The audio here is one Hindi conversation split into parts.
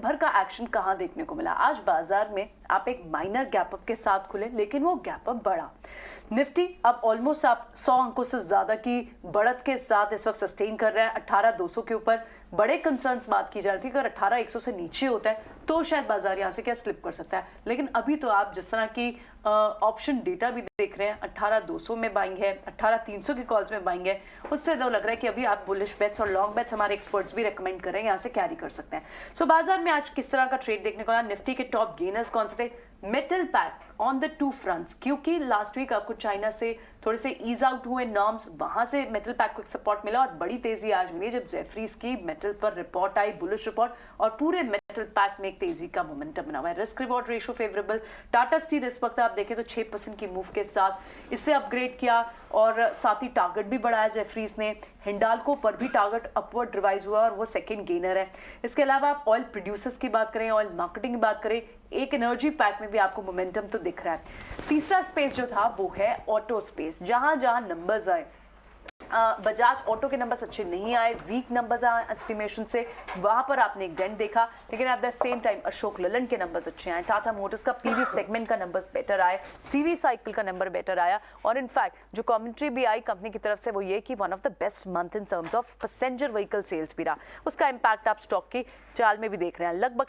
भर का एक्शन कहां देखने को मिला? आज बाजार में आप एक माइनर गैप अप के साथ खुले, लेकिन वो गैप अप बढ़ा। निफ्टी अब ऑलमोस्ट आप 100 अंकों से ज्यादा की बढ़त के साथ इस वक्त सस्टेन कर रहा है 18,200 के ऊपर। बड़े कंसर्न्स बात की जा रही थी, अगर 18,100 से नीचे होता है तो शायद बाजार यहां से क्या स्लिप कर सकता है, लेकिन अभी तो आप जिस तरह की ऑप्शन डेटा भी देख रहे हैं, 18,200 में बाइंग है, 18,300 की कॉल्स में बाइंग है, उससे तो लग रहा है कि अभी आप बुलिश बेट्स और लॉन्ग बेट्स हमारे एक्सपर्ट्स भी रेकमेंड कर रहे हैं, यहाँ से कैरी कर सकते हैं। सो बाजार में आज किस तरह का ट्रेड देखने को मिला? निफ्टी के टॉप गेनर्स कौन से थे? Metal pack on the two fronts, क्योंकि लास्ट वीक आपको चाइना से थोड़े से ईज आउट हुए नॉर्म्स, वहां से मेटल पैक को एक सपोर्ट मिला और बड़ी तेजी आज मिली जब जेफरीज की मेटल पर रिपोर्ट आई, बुलिश रिपोर्ट, और पूरे मेटल पैक में एक तेजी का मोमेंटम बना हुआ है। Risk reward ratio favourable. Tata steel इस वक्त आप देखें तो 6% की मूव के साथ इससे अपग्रेड किया और साथ ही टारगेट भी बढ़ाया जेफरीज ने। हिंडाल्को पर भी टारगेट अपवर्ड रिवाइज हुआ और वो सेकंड गेनर है। इसके अलावा आप ऑयल प्रोड्यूसर्स की बात करें, ऑयल मार्केटिंग की बात करें, एक एनर्जी पैक में भी आपको मोमेंटम तो दिख रहा है। तीसरा स्पेस जो था वो है ऑटो स्पेस। जहां जहां नंबर्स आए, बजाज ऑटो के नंबर्स अच्छे नहीं आए, वीक नंबर्स आए एस्टिमेशन से, वहां पर आपने एक डेंट देखा, लेकिन at the same time Ashok Leyland के नंबर्स अच्छे आए, टाटा मोटर्स का पीवी सेगमेंट का नंबर्स बेटर आए, सीवी साइकिल का नंबर बेटर आया, और इनफैक्ट जो कमेंट्री भी आई कंपनी की तरफ से वो ये कि one of the best month in terms of passenger vehicle sales भी रहा। उसका इंपैक्ट आप स्टॉक की चाल में भी देख रहे हैं। लगभग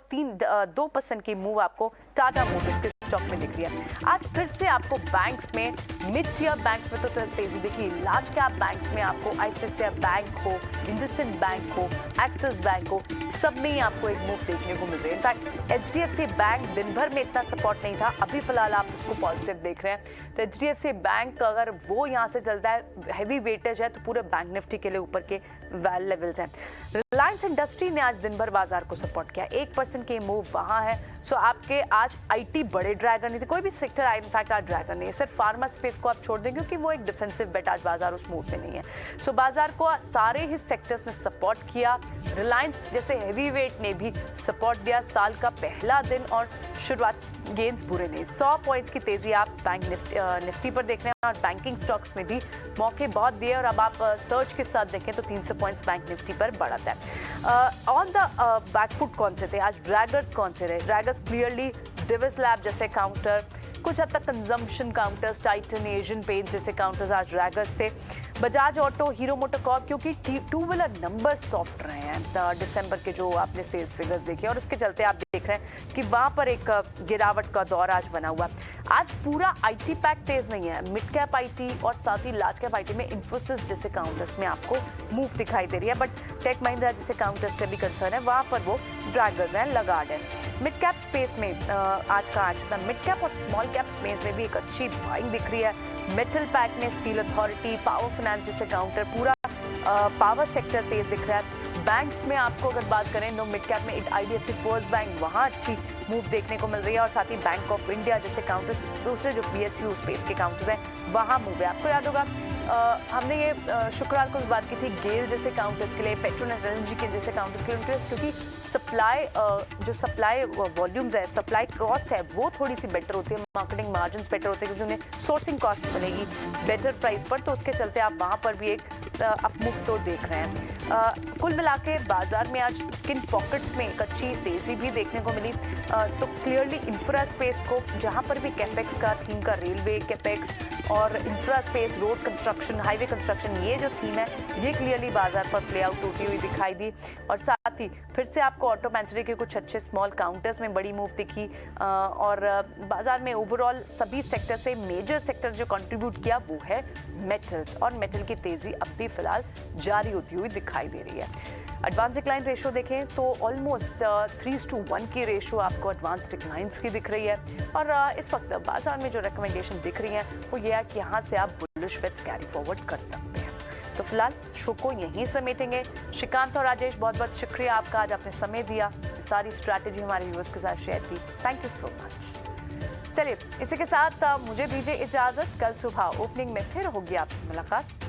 2% की मूव आपको टाटा मोटर्स के स्टॉक में दिख रही है। आज फिर से आपको बैंक्स में, मिड टियर बैंक्स में तो तेजी दिखी, लार्ज कैप बैंक्स में आपको आईसीआईसीआई बैंक हो, इंडसइंड बैंक हो, एक्सिस बैंक हो, सब में ही आपको एक मूव देखने को मिल रही है। इनफैक्ट एचडीएफसी बैंक दिन भर में इतना सपोर्ट नहीं था, अभी फिलहाल आप उसको पॉजिटिव देख रहे हैं। तो एचडीएफसी बैंक अगर वो यहाँ से चलता है, हैवी वेटेज है, तो पूरे बैंक निफ्टी के लिए ऊपर के वैल लेवल्स हैं। रिलायंस इंडस्ट्री ने आज दिन भर बाजार को सपोर्ट किया, 1% की मूव वहां है। सो आपके आज आईटी बड़े ड्रैगर नहीं थे, कोई भी सेक्टर आए इनफैक्ट आज ड्रैगर नहीं है, सिर्फ फार्मा स्पेस को आप छोड़ दें क्योंकि वो एक डिफेंसिव बेट आज बाजार उस मूड में नहीं है। सो बाजार को सारे ही सेक्टर्स ने सपोर्ट किया। रिलायंस जैसे हैवी वेट ने भी सपोर्ट दिया। साल का पहला दिन और शुरुआत गेंस बुरे नहीं, 100 पॉइंट्स की तेजी आप बैंक निफ्टी पर देख रहे हैं, और बैंकिंग स्टॉक्स में भी मौके बहुत दिए, और अब आप सर्च के साथ देखें तो 300 पॉइंट्स बैंक निफ्टी पर बढ़त है। ऑन द बैकफुट कौन से थे आज? ड्रैगर्स कौन से रहे? ड्रैगर्स क्लियरली डिविस लैब जैसे काउंटर, कुछ हद तक consumption counters, Titan, Asian paints जैसे काउंटर्स आज ड्रैगर्स थे। बजाज ऑटो, हीरो मोटोकॉर्प, क्योंकि टू व्हीलर नंबर सॉफ्ट रहे हैं दिसंबर के जो आपने सेल्स फिगर्स देखे, और उसके चलते आप देख रहे हैं कि वहां पर एक गिरावट का दौर आज बना हुआ। आज पूरा आईटी पैक तेज नहीं है, मिड कैप आईटी और साथ ही लार्ज कैप आईटी में इन्फोसिस जैसे काउंटर्स में आपको मूव दिखाई दे रही है, बट टेक महिंद्रा जैसे काउंटर्स से भी कंसर्न है, वहां पर वो ड्रैगर्स हैं, लगाड है। मिड कैप स्पेस में आज का मिड कैप और स्मॉल कैप स्पेस में भी एक अच्छी बाइंग दिख रही है। मेटल पैक में स्टील अथॉरिटी, पावर फाइनेंस जैसे काउंटर, पूरा पावर सेक्टर तेज दिख रहा है। बैंक्स में आपको अगर बात करें, नो मिड कैप में आईडीएफसी फर्स्ट बैंक, वहां अच्छी मूव देखने को मिल रही है, और साथ ही बैंक ऑफ इंडिया जैसे काउंटर्स, दूसरे जो पीएसयू स्पेस के काउंटर्स हैं वहां मूव है। आपको याद होगा हमने ये शुक्रवार को बात की थी गेल जैसे काउंटर्स के लिए, पेट्रोनेट एलएनजी के जैसे काउंटर्स के लिए, क्योंकि सप्लाई वॉल्यूम्स है, सप्लाई कॉस्ट है, वो थोड़ी सी बेटर होती है, मार्केटिंग मार्जिन बेटर होते हैं, क्योंकि उन्हें सोर्सिंग कॉस्ट मिलेगी बेटर प्राइस पर, तो उसके चलते आप वहां पर भी एक अपमूव तो देख रहे हैं। कुल मिला के बाजार में आज किन पॉकेट्स में एक अच्छी तेजी भी देखने को मिली, तो क्लियरली इंफ्रा स्पेस को, जहां पर भी कैपेक्स का थीम का, रेलवे कैपेक्स और infra space, road construction, highway construction, ये जो थीम है ये क्लियरली बाजार पर प्ले आउट होती हुई दिखाई दी। और साथ ही फिर से आपको ऑटो पेंसिल के कुछ अच्छे स्मॉल काउंटर्स में बड़ी मूव दिखी, और बाजार में ओवरऑल सभी सेक्टर से मेजर सेक्टर जो कंट्रीब्यूट किया वो है मेटल्स, और मेटल की तेजी अब भी फिलहाल जारी होती हुई दिखाई दे रही है। एडवांस डिक्लाइन रेशो देखें तो ऑलमोस्ट 3:1 की रेशो आपको एडवांस डिक्लाइंस की दिख रही है, और इस वक्त बाजार में जो रिकमेंडेशन दिख रही है वो ये है कि यहाँ से आप बुलिश बेट्स कैरी फॉरवर्ड कर सकते हैं। तो फिलहाल शो को यहीं समेटेंगे। श्रीकांत और राजेश, बहुत बहुत शुक्रिया आपका, आज आपने समय दिया, सारी स्ट्रैटेजी हमारे व्यूअर्स के साथ शेयर की, थैंक यू सो मच। चलिए इसी के साथ मुझे दीजिए इजाजत, कल सुबह ओपनिंग में फिर होगी आपसे मुलाकात।